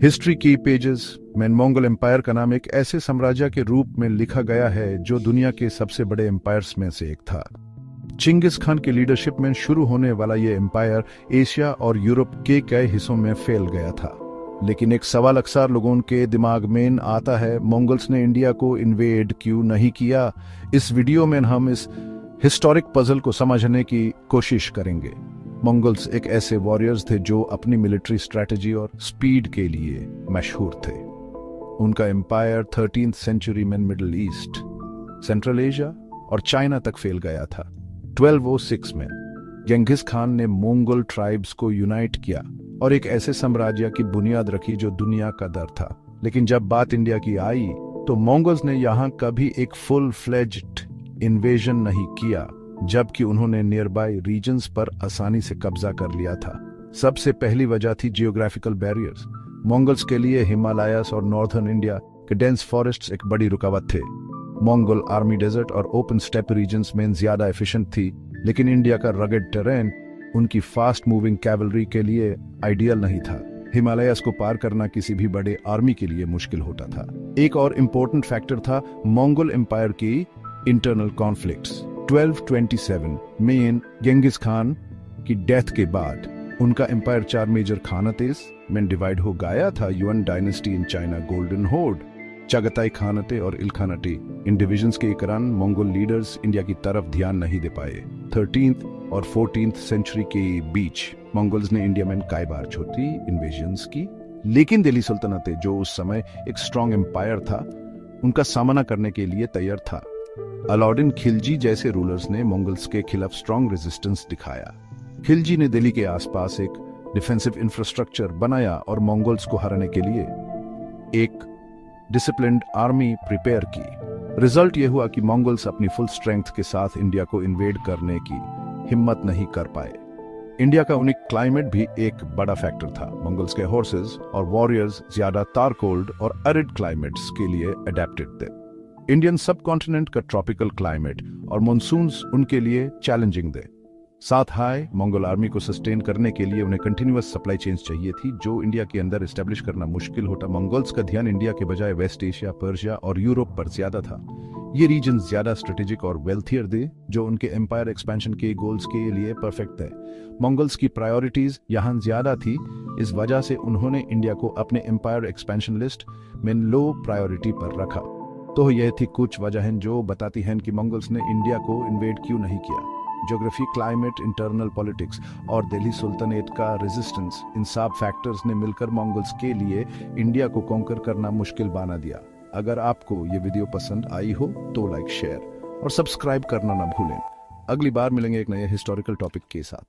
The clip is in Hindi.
हिस्ट्री की पेजेस में मंगोल एम्पायर का नाम एक ऐसे साम्राज्य के रूप में लिखा गया है जो दुनिया के सबसे बड़े एम्पायर्स में से एक था। चिंगिस खान की लीडरशिप में शुरू होने वाला यह एम्पायर एशिया और यूरोप के कई हिस्सों में फैल गया था। लेकिन एक सवाल अक्सर लोगों के दिमाग में आता है, मंगोल्स ने इंडिया को इन्वेड क्यों नहीं किया? इस वीडियो में हम इस हिस्टोरिक पजल को समझने की कोशिश करेंगे। मंगोल्स एक ऐसे वॉरियर्स थे जो अपनी मिलिट्री स्ट्रेटजी और स्पीड के लिए मशहूर थे। उनका एम्पायर 13th सेंचुरी में मिडिल ईस्ट, सेंट्रल एशिया और चाइना तक फैल गया था। 1206 में जंगिस खान ने मंगोल ट्राइब्स को यूनाइट किया और एक ऐसे साम्राज्य की बुनियाद रखी जो दुनिया का दर था। लेकिन जब बात इंडिया की आई तो मंगोल्स ने यहाँ कभी एक फुल फ्लेज्ड इन्वेजन नहीं किया, जबकि उन्होंने नियर बाय रीजन्स पर आसानी से कब्जा कर लिया था। सबसे पहली वजह थी जियोग्राफिकल बैरियर्स। मंगोल्स के लिए हिमालयस और नॉर्दर्न इंडिया के डेंस फॉरेस्ट्स एक बड़ी रुकावट थे। मंगोल आर्मी डेजर्ट और ओपन स्टेप रीजन्स में ज्यादा एफिशिएंट थी, लेकिन इंडिया का रगड टेरेन उनकी फास्ट मूविंग कैवलरी के लिए आइडियल नहीं था। हिमालयस को पार करना किसी भी बड़े आर्मी के लिए मुश्किल होता था। एक और इम्पोर्टेंट फैक्टर था मंगोल एम्पायर की इंटरनल कॉन्फ्लिक्ट्स। 1227 में जंगिस खान की डेथ के बाद उनका एम्पायर 4 मेजर खानतेस में डिवाइड हो गया था। Yuan dynasty in China, golden horde, Chagatai khanate और इल्खानते। इन डिविजन्स के कारण मंगोल लीडर्स इंडिया की तरफ ध्यान नहीं दे पाए। 13th और 14th सेंचुरी के बीच मंगोल्स ने इंडिया में कई बार छोटी इन्वेजन्स की, लेकिन दिल्ली सुल्तनत जो उस समय एक स्ट्रॉन्ग एम्पायर था, उनका सामना करने के लिए तैयार था। अलाउद्दीन खिलजी जैसे रूलर्स ने मंगोल्स के खिलाफ स्ट्रॉन्ग रेजिस्टेंस दिखाया। खिलजी ने दिल्ली के आसपास एक डिफेंसिव इंफ्रास्ट्रक्चर बनाया और मंगोल्स को हराने के लिए एक डिसिप्लिन्ड आर्मी प्रिपेयर की। रिजल्ट यह हुआ कि मंगोल्स अपनी फुल स्ट्रेंथ के साथ इंडिया को इन्वेड करने की हिम्मत नहीं कर पाए। इंडिया का यूनिक क्लाइमेट भी एक बड़ा फैक्टर था। मंगोल्स के हॉर्सेस और वॉरियर्स ज्यादातर कोल्ड और एरिड क्लाइमेट्स के लिए अडेप्टेड थे। इंडियन सब कॉन्टिनेंट का ट्रॉपिकल क्लाइमेट और मानसून्स उनके लिए चैलेंजिंग थे। साथ हाई मंगोल आर्मी को सस्टेन करने के लिए उन्हें कंटिन्यूअस सप्लाई चेन्स चाहिए थी, जो इंडिया के अंदर एस्टेब्लिश करना मुश्किल होता। मंगोल्स का ध्यान इंडिया के बजाय वेस्ट एशिया, पर्शिया और यूरोप पर ज्यादा था। ये रीजन ज्यादा स्ट्रेटेजिक और वेल्थियर थे, जो उनके एम्पायर एक्सपेंशन के गोल्स के लिए परफेक्ट थे। मंगोल्स की प्रायोरिटीज यहाँ ज्यादा थी, इस वजह से उन्होंने इंडिया को अपने एम्पायर एक्सपेंशन लिस्ट में लो प्रायोरिटी पर रखा। तो यह थी कुछ वजहें जो बताती हैं कि मंगोल्स ने इंडिया को इन्वेड क्यों नहीं किया। ज्योग्राफी, क्लाइमेट, इंटरनल पॉलिटिक्स और दिल्ली सुल्तानेट का रेजिस्टेंस, इन सब फैक्टर्स ने मिलकर मंगोल्स के लिए इंडिया को कॉन्कर करना मुश्किल बना दिया। अगर आपको ये वीडियो पसंद आई हो तो लाइक, शेयर और सब्सक्राइब करना ना भूलें। अगली बार मिलेंगे एक नए हिस्टोरिकल टॉपिक के साथ।